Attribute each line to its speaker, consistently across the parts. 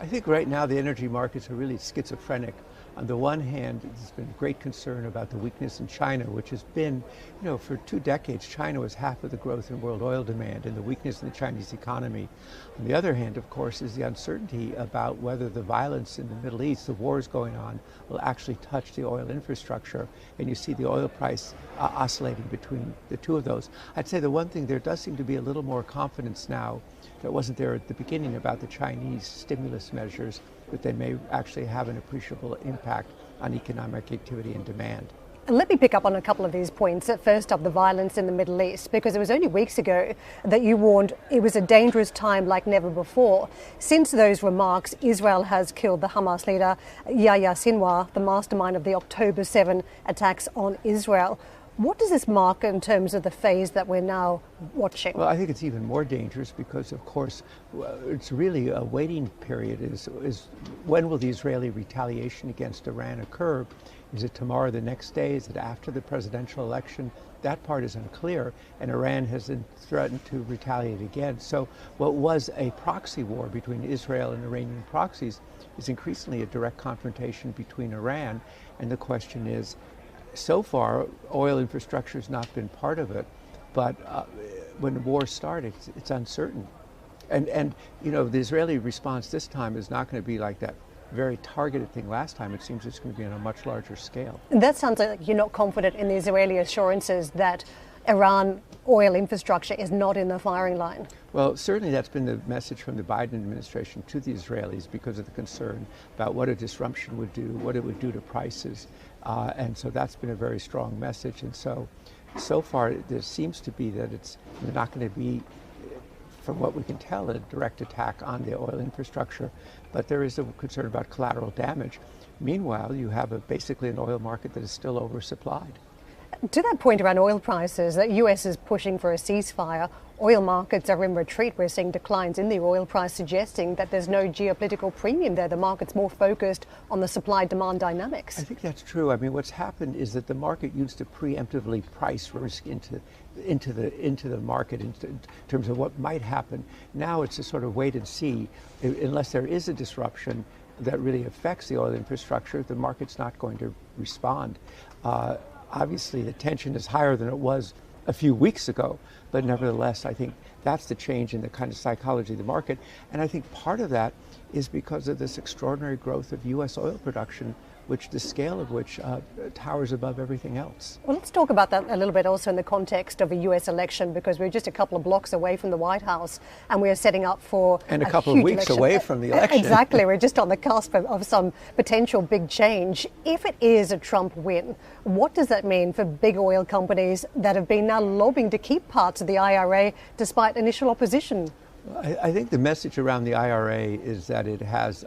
Speaker 1: I think right now the energy markets are really schizophrenic. On the one hand, there's been great concern about the weakness in China, which has been, for 2 decades, China was half of the growth in world oil demand and the weakness in the Chinese economy. On the other hand, of course, is the uncertainty about whether the violence in the Middle East, the wars going on, will actually touch the oil infrastructure. And you see the oil price oscillating between the two of those. I'd say the one thing, there does seem to be a little more confidence now that wasn't there at the beginning about the Chinese stimulus measures, that they may actually have an appreciable impact on economic activity and demand.
Speaker 2: And let me pick up on a couple of these points. First up, the violence in the Middle East, because it was only weeks ago that you warned it was a dangerous time like never before. Since those remarks, Israel has killed the Hamas leader Yahya Sinwar, the mastermind of the October 7 attacks on Israel. What does this mark in terms of the phase that we're now watching?
Speaker 1: Well, I think it's even more dangerous because, of course, it's really a waiting period. Is when will the Israeli retaliation against Iran occur? Is it tomorrow, the next day? Is it after the presidential election? That part is unclear, and Iran has threatened to retaliate again. So what was a proxy war between Israel and Iranian proxies is increasingly a direct confrontation between Iran, and the question is, so far, oil infrastructure has not been part of it, but when the war started, it's uncertain. And the Israeli response this time is not going to be like that very targeted thing last time. It seems it's going to be on a much larger scale.
Speaker 2: And that sounds like you're not confident in the Israeli assurances that Iran oil infrastructure is not in the firing line.
Speaker 1: Well, certainly that's been the message from the Biden administration to the Israelis because of the concern about what a disruption would do, what it would do to prices. And so that's been a very strong message. And so far, there seems to be that it's not going to be, from what we can tell, a direct attack on the oil infrastructure, but there is a concern about collateral damage. Meanwhile, you have basically an oil market that is still oversupplied.
Speaker 2: To that point around oil prices, the US is pushing for a ceasefire. Oil markets are in retreat. We're seeing declines in the oil price, suggesting that there's no geopolitical premium there. The market's more focused on the supply-demand dynamics.
Speaker 1: I think that's true. I mean, what's happened is that the market used to preemptively price risk into the market in terms of what might happen. Now it's a sort of wait and see. Unless there is a disruption that really affects the oil infrastructure, the market's not going to respond. Obviously, the tension is higher than it was a few weeks ago, but nevertheless, I think that's the change in the kind of psychology of the market. And I think part of that is because of this extraordinary growth of U.S. oil production, which the scale of which towers above everything else.
Speaker 2: Well, let's talk about that a little bit also in the context of a U.S. election, because we're just a couple of blocks away from the White House and we're setting up for
Speaker 1: a couple of weeks
Speaker 2: election.
Speaker 1: Away from the election.
Speaker 2: Exactly. We're just on the cusp of some potential big change. If it is a Trump win, what does that mean for big oil companies that have been now lobbying to keep parts of the IRA despite initial opposition?
Speaker 1: I think the message around the IRA is that it has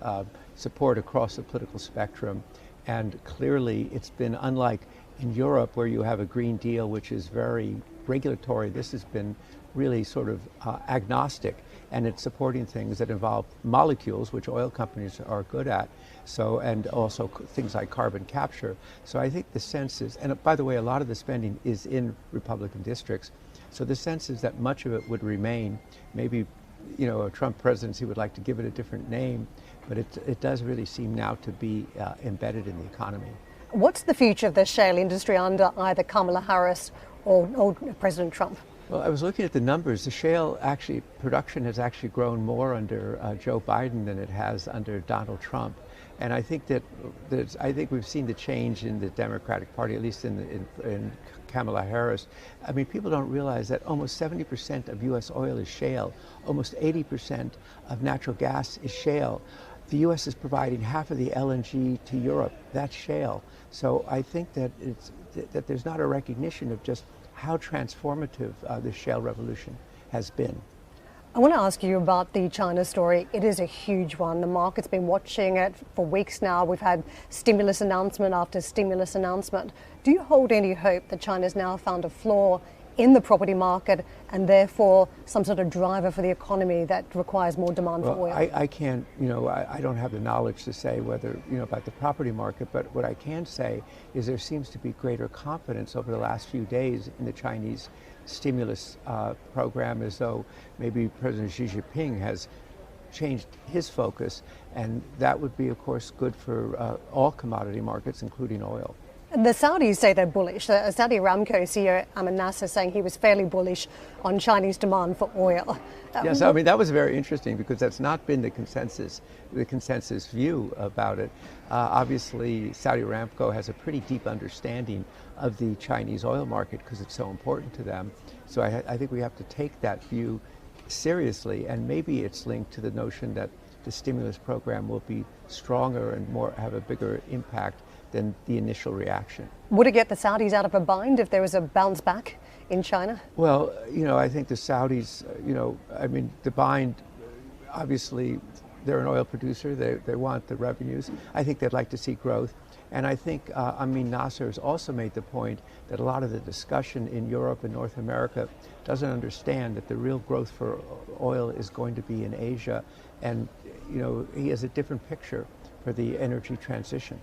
Speaker 1: support across the political spectrum. And clearly, it's been unlike in Europe, where you have a Green Deal, which is very regulatory. This has been really sort of agnostic, and it's supporting things that involve molecules, which oil companies are good at. So, and also things like carbon capture. So I think the sense is, and by the way, a lot of the spending is in Republican districts. So the sense is that much of it would remain. Maybe, a Trump presidency would like to give it a different name, but it does really seem now to be embedded in the economy.
Speaker 2: What's the future of the shale industry under either Kamala Harris or President Trump?
Speaker 1: Well, I was looking at the numbers. The shale production has actually grown more under Joe Biden than it has under Donald Trump. And I think I think we've seen the change in the Democratic Party, at least in Kamala Harris. I mean, people don't realize that almost 70% of U.S. oil is shale. Almost 80% of natural gas is shale. The U.S. is providing half of the LNG to Europe. That's shale. So I think that that there's not a recognition of just how transformative the shale revolution has been.
Speaker 2: I want to ask you about the China story. It is a huge one. The market's been watching it for weeks now. We've had stimulus announcement after stimulus announcement. Do you hold any hope that China's now found a flaw in the property market and therefore some sort of driver for the economy that requires more demand for oil?
Speaker 1: I can't, I don't have the knowledge to say whether, about the property market, but what I can say is there seems to be greater confidence over the last few days in the Chinese stimulus program, as though maybe President Xi Jinping has changed his focus, and that would be, of course, good for all commodity markets, including oil.
Speaker 2: And the Saudis say they're bullish. Saudi Aramco CEO Ahmed Nasser saying he was fairly bullish on Chinese demand for oil.
Speaker 1: Yes, I mean, that was very interesting because that's not been the consensus view about it. Obviously, Saudi Aramco has a pretty deep understanding of the Chinese oil market because it's so important to them. So I think we have to take that view seriously, and maybe it's linked to the notion that the stimulus program will be stronger and have a bigger impact than the initial reaction.
Speaker 2: Would it get the Saudis out of a bind if there was a bounce back in China?
Speaker 1: Well, I think the Saudis, the bind, obviously, they're an oil producer. They want the revenues. I think they'd like to see growth. And I think Nasser has also made the point that a lot of the discussion in Europe and North America doesn't understand that the real growth for oil is going to be in Asia. And, he has a different picture for the energy transition.